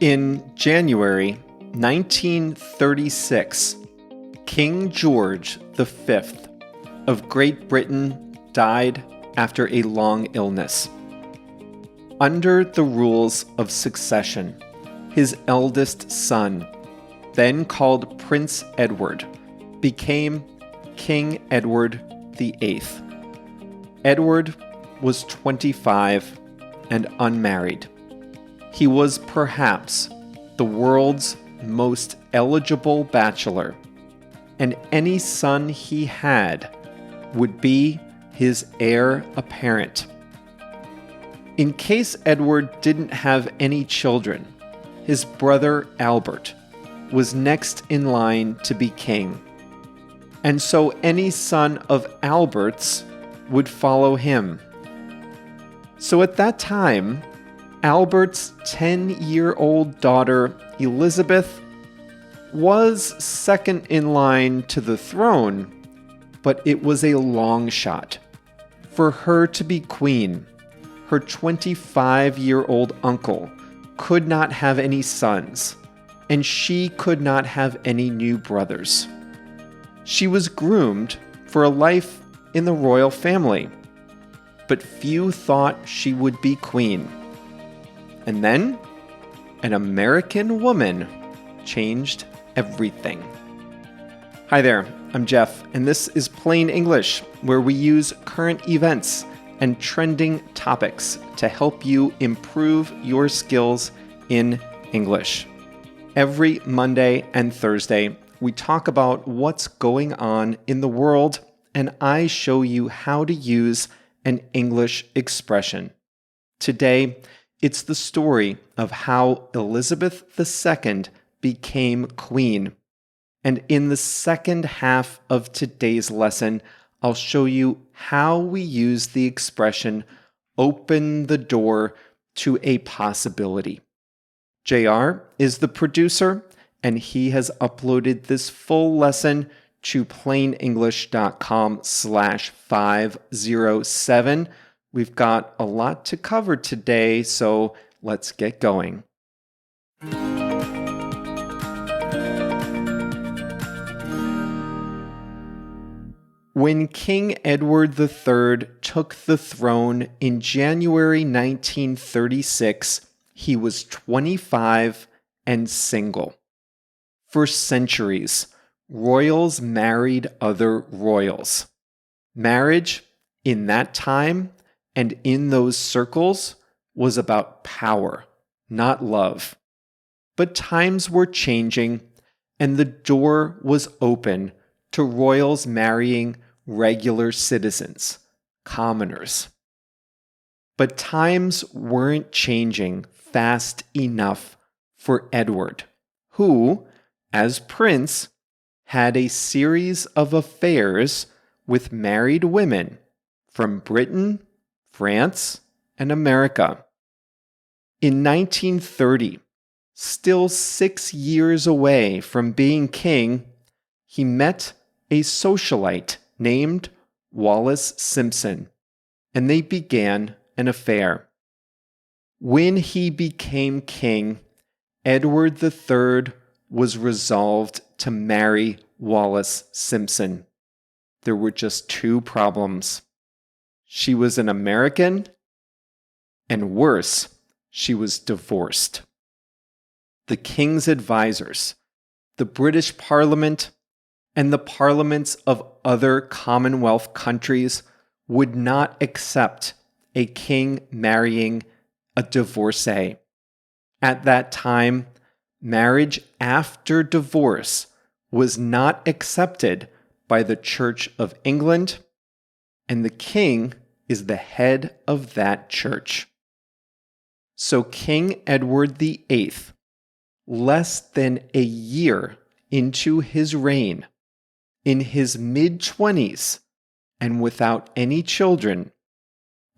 In January 1936, King George V of Great Britain died after a long illness. Under the rules of succession, his eldest son, then called Prince Edward, became King Edward VIII. Edward was 25 and unmarried. He was perhaps the world's most eligible bachelor, and any son he had would be his heir apparent. In case Edward didn't have any children, his brother Albert was next in line to be king, and so any son of Albert's would follow him. So at that time, Albert's 10-year-old daughter Elizabeth was second in line to the throne, but it was a long shot. For her to be queen, her 25-year-old uncle could not have any sons, and she could not have any new brothers. She was groomed for a life in the royal family, but few thought she would be queen. And then, an American woman changed everything. Hi there, I'm Jeff, and this is Plain English, where we use current events and trending topics to help you improve your skills in English. Every Monday and Thursday, we talk about what's going on in the world, and I show you how to use an English expression. Today, it's the story of how Elizabeth II became queen. And in the second half of today's lesson, I'll show you how we use the expression open the door to a possibility. JR is the producer, and he has uploaded this full lesson to plainenglish.com/507. We've got a lot to cover today, so let's get going. When King Edward III took the throne in January 1936, he was 25 and single. For centuries, royals married other royals. Marriage, in that time and in those circles, was about power, not love. But times were changing, and the door was open to royals marrying regular citizens, commoners. But times weren't changing fast enough for Edward, who, as prince, had a series of affairs with married women from Britain, France, and America. In 1930, still 6 years away from being king, he met a socialite named Wallis Simpson, and they began an affair. When he became king, Edward III was resolved to marry Wallis Simpson. There were just two problems. She was an American, and worse, she was divorced. The king's advisors, the British Parliament, and the parliaments of other Commonwealth countries would not accept a king marrying a divorcee. At that time, marriage after divorce was not accepted by the Church of England, and the king is the head of that church. So King Edward VIII, less than a year into his reign, in his mid-20s and without any children,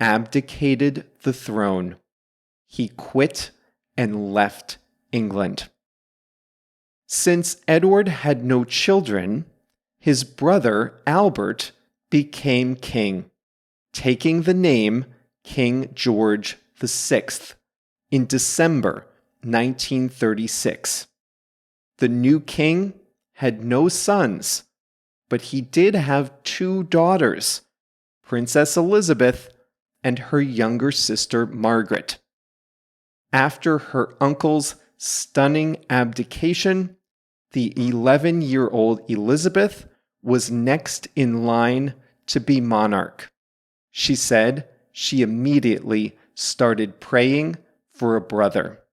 abdicated the throne. He quit and left England. Since Edward had no children, his brother Albert became king, taking the name King George VI in December 1936. The new king had no sons, but he did have two daughters, Princess Elizabeth and her younger sister Margaret. After her uncle's stunning abdication, the 11-year-old Elizabeth was next in line to be monarch. She said she immediately started praying for a brother.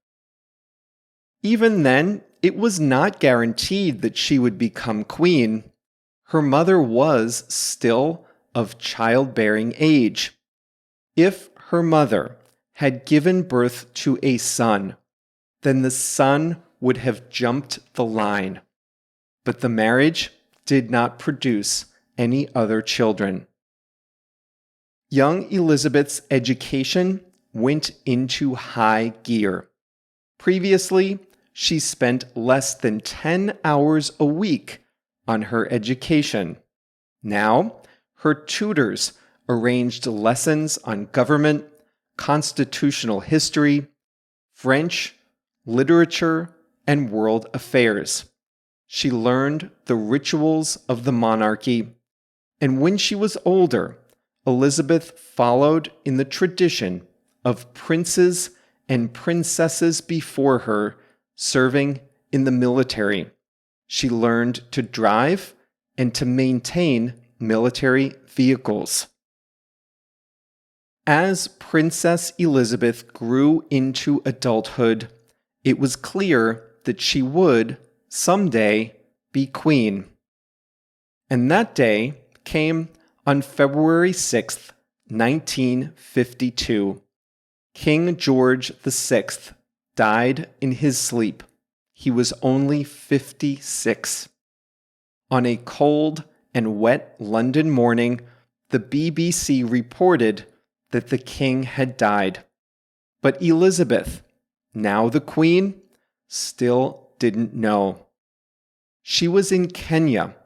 Even then, it was not guaranteed that she would become queen. Her mother was still of childbearing age. If her mother had given birth to a son, then the son would have jumped the line. But the marriage did not produce any other children. Young Elizabeth's education went into high gear. Previously, she spent less than 10 hours a week on her education. Now, her tutors arranged lessons on government, constitutional history, French, literature, and world affairs. She learned the rituals of the monarchy, and when she was older, Elizabeth followed in the tradition of princes and princesses before her serving in the military. She learned to drive and to maintain military vehicles. As Princess Elizabeth grew into adulthood, it was clear that she would, someday, be queen. And that day came on February 6, 1952. King George VI died in his sleep. He was only 56. On a cold and wet London morning, the BBC reported that the king had died. But Elizabeth, now the queen, still didn't know. She was in Kenya,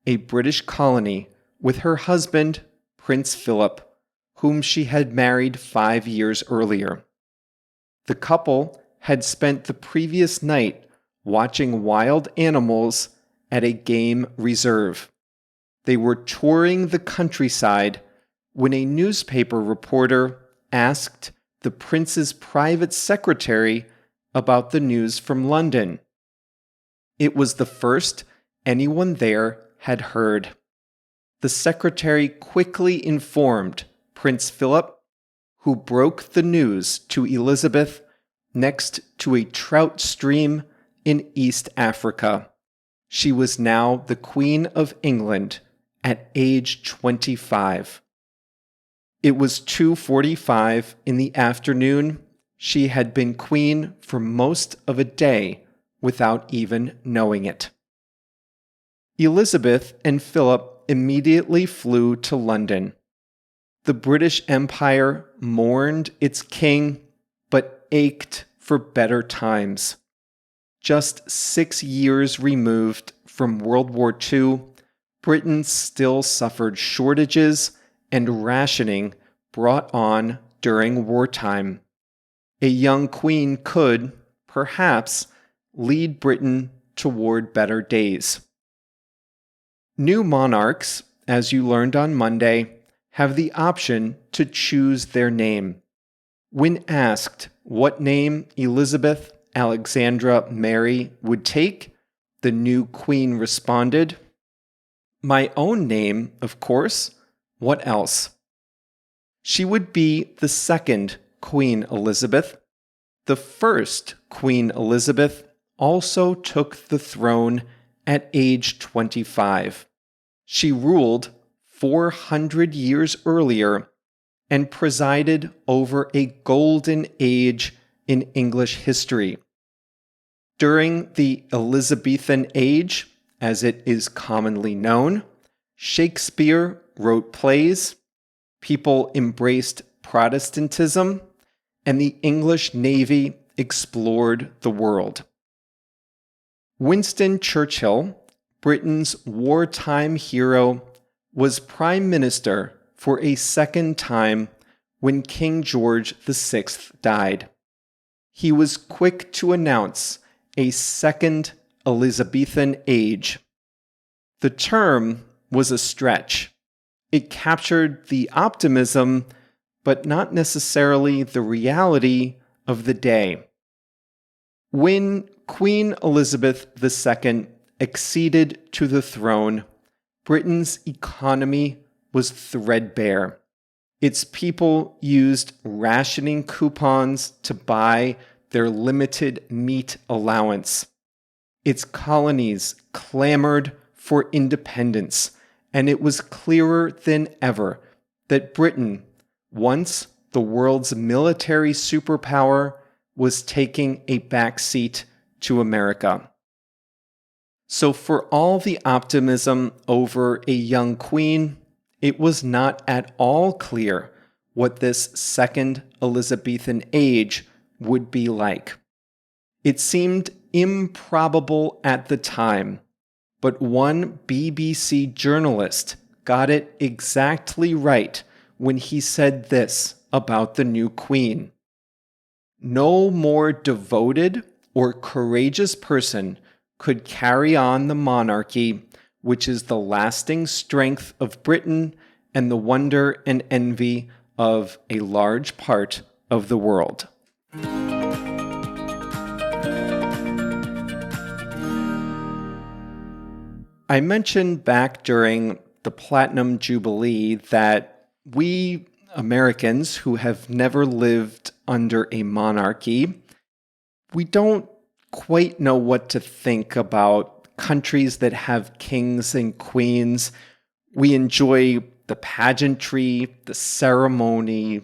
a British colony, with her husband, Prince Philip, whom she had married 5 years earlier. The couple had spent the previous night watching wild animals at a game reserve. They were touring the countryside when a newspaper reporter asked the prince's private secretary about the news from London. It was the first anyone there had heard. The secretary quickly informed Prince Philip, who broke the news to Elizabeth next to a trout stream in East Africa. She was now the Queen of England at age 25. It was 2:45 in the afternoon. She had been queen for most of a day without even knowing it. Elizabeth and Philip immediately flew to London. The British Empire mourned its king, but ached for better times. Just 6 years removed from World War II, Britain still suffered shortages and rationing brought on during wartime. A young queen could, perhaps, lead Britain toward better days. New monarchs, as you learned on Monday, have the option to choose their name. When asked what name Elizabeth Alexandra Mary would take, the new queen responded, "My own name, of course. What else?" She would be the second Queen Elizabeth. The first Queen Elizabeth also took the throne at age 25. She ruled 400 years earlier and presided over a golden age in English history. During the Elizabethan age, as it is commonly known, Shakespeare wrote plays, people embraced Protestantism, and the English Navy explored the world. Winston Churchill, Britain's wartime hero, was Prime Minister for a second time when King George VI died. He was quick to announce a second Elizabethan age. The term was a stretch. It captured the optimism, but not necessarily the reality of the day. When Queen Elizabeth II acceded to the throne, Britain's economy was threadbare. Its people used rationing coupons to buy their limited meat allowance. Its colonies clamored for independence, and it was clearer than ever that Britain, once the world's military superpower, was taking a backseat to America. So for all the optimism over a young queen, it was not at all clear what this second Elizabethan age would be like. It seemed improbable at the time, but one BBC journalist got it exactly right when he said this about the new queen. No more devoted or courageous person could carry on the monarchy, which is the lasting strength of Britain and the wonder and envy of a large part of the world. I mentioned back during the Platinum Jubilee that we Americans who have never lived under a monarchy, we don't quite know what to think about countries that have kings and queens. We enjoy the pageantry, the ceremony,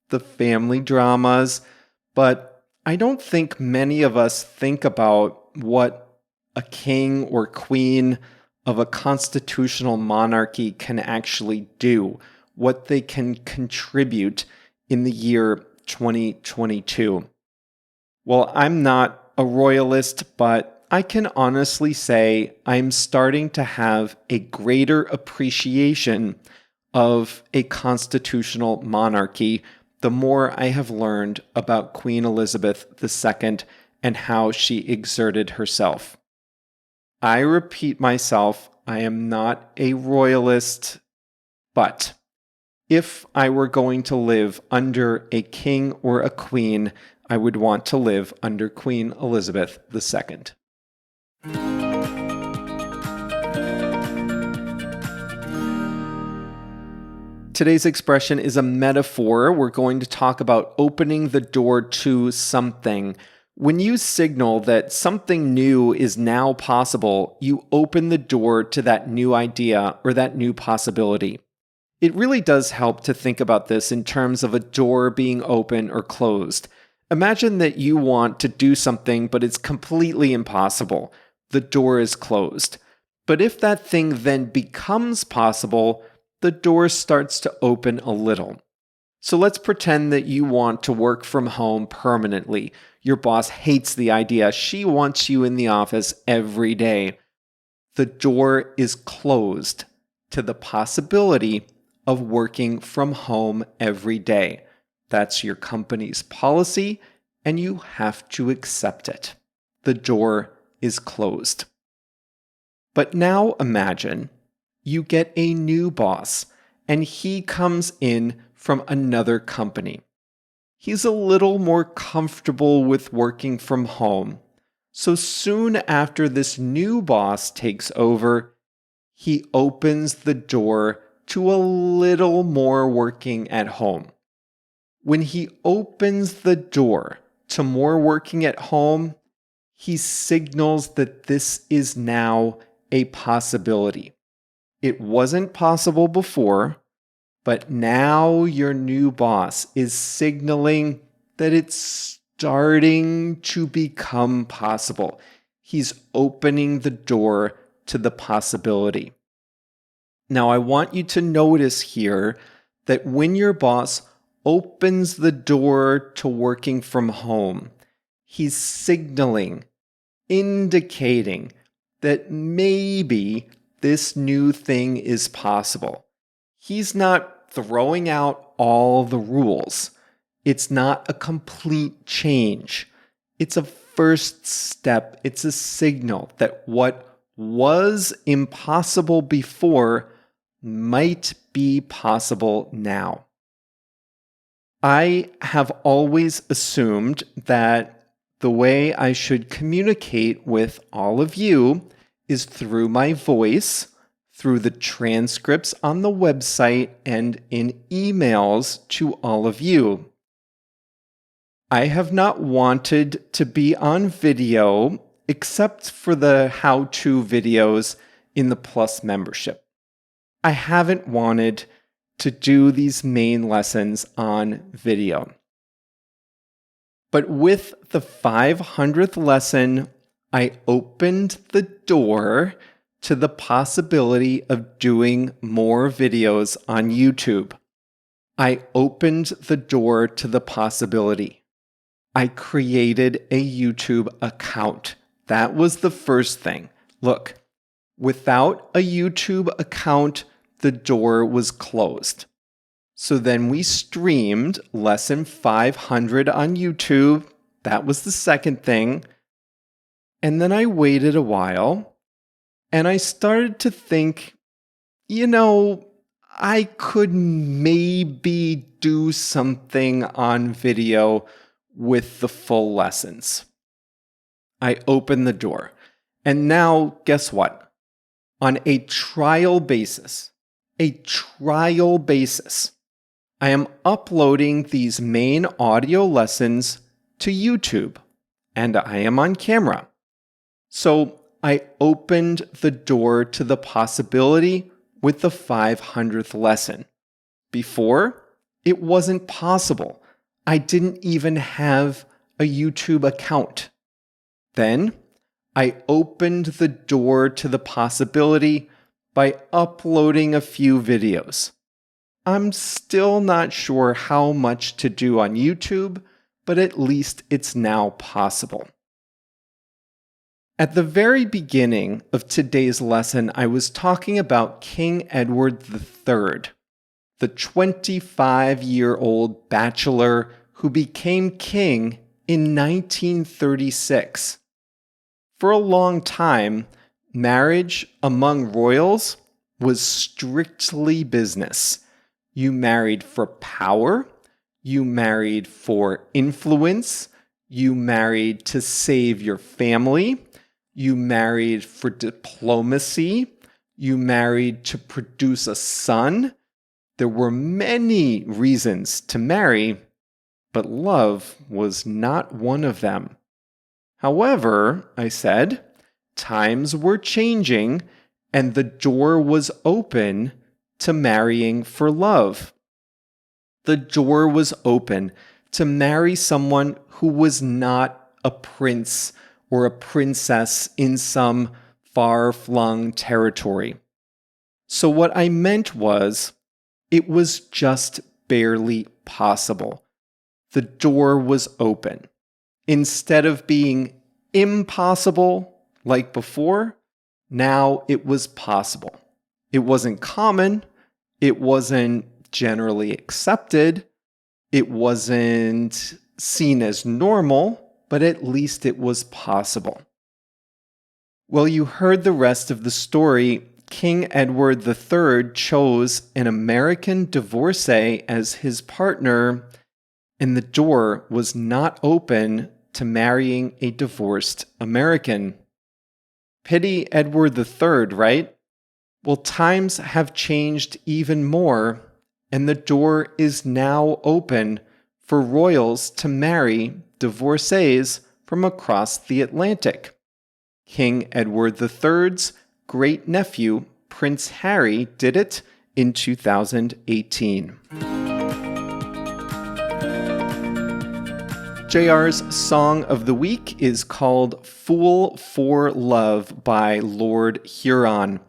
the family dramas, but I don't think many of us think about what a king or queen of a constitutional monarchy can actually do, what they can contribute in the year 2022. Well, I'm not a royalist, but I can honestly say I'm starting to have a greater appreciation of a constitutional monarchy the more I have learned about Queen Elizabeth II and how she exerted herself. I repeat myself, I am not a royalist, but if I were going to live under a king or a queen, I would want to live under Queen Elizabeth II. Today's expression is a metaphor. We're going to talk about opening the door to something. When you signal that something new is now possible, you open the door to that new idea or that new possibility. It really does help to think about this in terms of a door being open or closed. Imagine that you want to do something, but it's completely impossible. The door is closed. But if that thing then becomes possible, the door starts to open a little. So let's pretend that you want to work from home permanently. Your boss hates the idea. She wants you in the office every day. The door is closed to the possibility of working from home every day. That's your company's policy, and you have to accept it. The door is closed. But now imagine you get a new boss, and he comes in from another company. He's a little more comfortable with working from home. So soon after this new boss takes over, he opens the door to a little more working at home. When he opens the door to more working at home, he signals that this is now a possibility. It wasn't possible before, but now your new boss is signaling that it's starting to become possible. He's opening the door to the possibility. Now, I want you to notice here that when your boss opens the door to working from home, he's signaling, indicating that maybe this new thing is possible. He's not throwing out all the rules. It's not a complete change. It's a first step. It's a signal that what was impossible before might be possible now. I have always assumed that the way I should communicate with all of you is through my voice, through the transcripts on the website, and in emails to all of you. I have not wanted to be on video except for the how-to videos in the Plus membership. I haven't wanted to do these main lessons on video. But with the 500th lesson, I opened the door to the possibility of doing more videos on YouTube. I opened the door to the possibility. I created a YouTube account. That was the first thing. Look, without a YouTube account, the door was closed. So then we streamed lesson 500 on YouTube. That was the second thing. And then I waited a while and I started to think, I could maybe do something on video with the full lessons. I opened the door. And now, guess what? On a trial basis, I am uploading these main audio lessons to YouTube, and I am on camera. So I opened the door to the possibility with the 500th lesson. Before, it wasn't possible. I didn't even have a YouTube account. Then, I opened the door to the possibility by uploading a few videos. I'm still not sure how much to do on YouTube, but at least it's now possible. At the very beginning of today's lesson, I was talking about King Edward III, the 25-year-old bachelor who became king in 1936. For a long time, marriage among royals was strictly business. You married for power, you married for influence, you married to save your family, you married for diplomacy, you married to produce a son. There were many reasons to marry, but love was not one of them. However, I said, times were changing and the door was open to marrying for love. The door was open to marry someone who was not a prince or a princess in some far-flung territory. So what I meant was, it was just barely possible. The door was open. Instead of being impossible like before, now it was possible. It wasn't common. It wasn't generally accepted. It wasn't seen as normal, but at least it was possible. Well, you heard the rest of the story. King Edward III chose an American divorcee as his partner, and the door was not open to marrying a divorced American. Pity Edward III, right? Well, times have changed even more, and the door is now open for royals to marry divorcees from across the Atlantic. King Edward III's great-nephew, Prince Harry, did it in 2018. JR's Song of the Week is called Fool for Love by Lord Huron.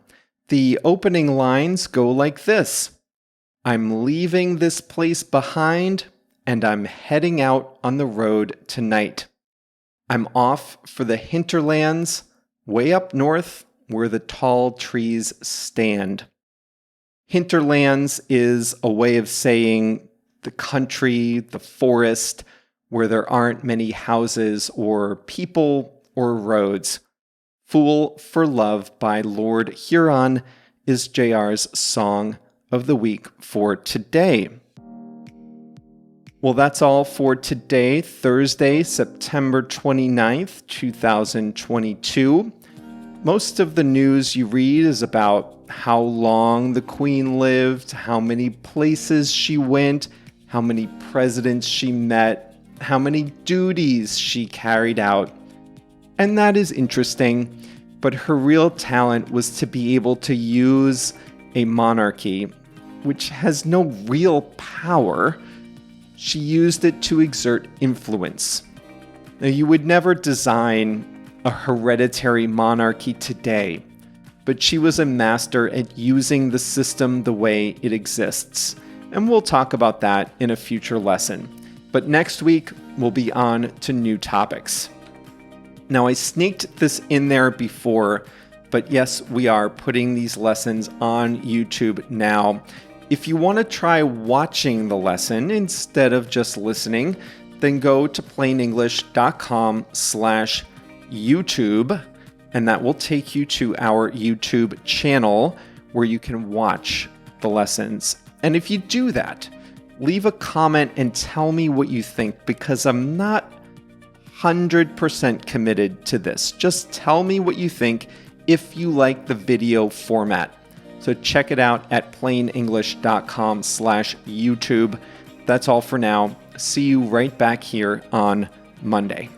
The opening lines go like this: I'm leaving this place behind, and I'm heading out on the road tonight. I'm off for the hinterlands, way up north where the tall trees stand. Hinterlands is a way of saying the country, the forest, where there aren't many houses or people or roads. Fool for Love by Lord Huron is JR's song of the week for today. Well, that's all for today, Thursday, September 29th, 2022. Most of the news you read is about how long the Queen lived, how many places she went, how many presidents she met, how many duties she carried out. And that is interesting, but her real talent was to be able to use a monarchy, which has no real power. She used it to exert influence. Now, you would never design a hereditary monarchy today, but she was a master at using the system the way it exists. And we'll talk about that in a future lesson. But next week, we'll be on to new topics. Now, I sneaked this in there before, but yes, we are putting these lessons on YouTube now. If you want to try watching the lesson instead of just listening, then go to plainenglish.com/YouTube, and that will take you to our YouTube channel where you can watch the lessons. And if you do that, leave a comment and tell me what you think, because I'm not 100% committed to this. Just tell me what you think if you like the video format. So check it out at plainenglish.com/YouTube. That's all for now. See you right back here on Monday.